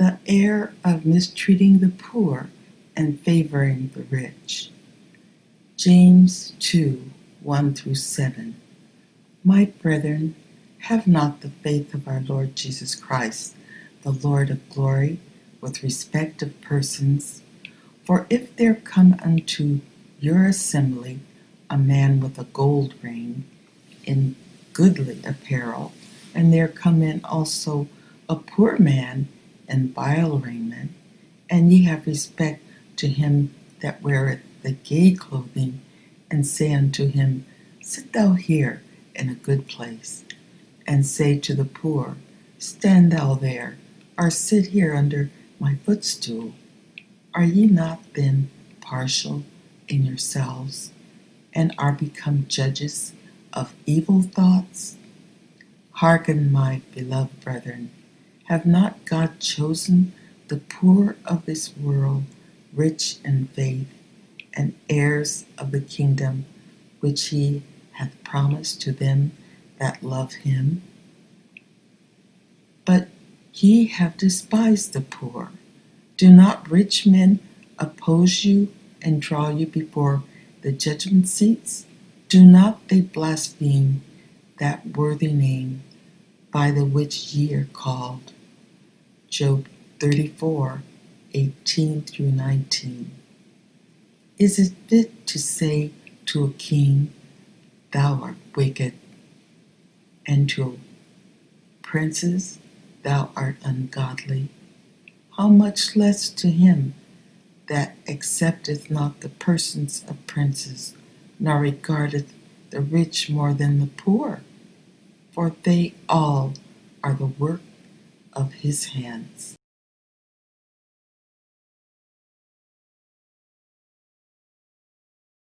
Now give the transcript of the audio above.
the error of mistreating the poor and favoring the rich. James 2, 1 through 7. My brethren, have not the faith of our Lord Jesus Christ, the Lord of glory, with respect of persons. For if there come unto your assembly a man with a gold ring in goodly apparel, and there come in also a poor man in vile raiment, and ye have respect to him that weareth the gay clothing, and say unto him, Sit thou here in a good place, and say to the poor, Stand thou there, or sit here under my footstool. Are ye not then partial in yourselves, and are become judges of evil thoughts? Hearken, my beloved brethren, have not God chosen the poor of this world rich in faith, and heirs of the kingdom which he hath promised to them that love him? But ye have despised the poor. Do not rich men oppose you and draw you before the judgment seats? Do not they blaspheme that worthy name by the which ye are called? Job 34, 18 through 19. Is it fit to say to a king, Thou art wicked, and to princes, Thou art ungodly? How much less to him that accepteth not the persons of princes, nor regardeth the rich more than the poor? For they all are the work of his hands.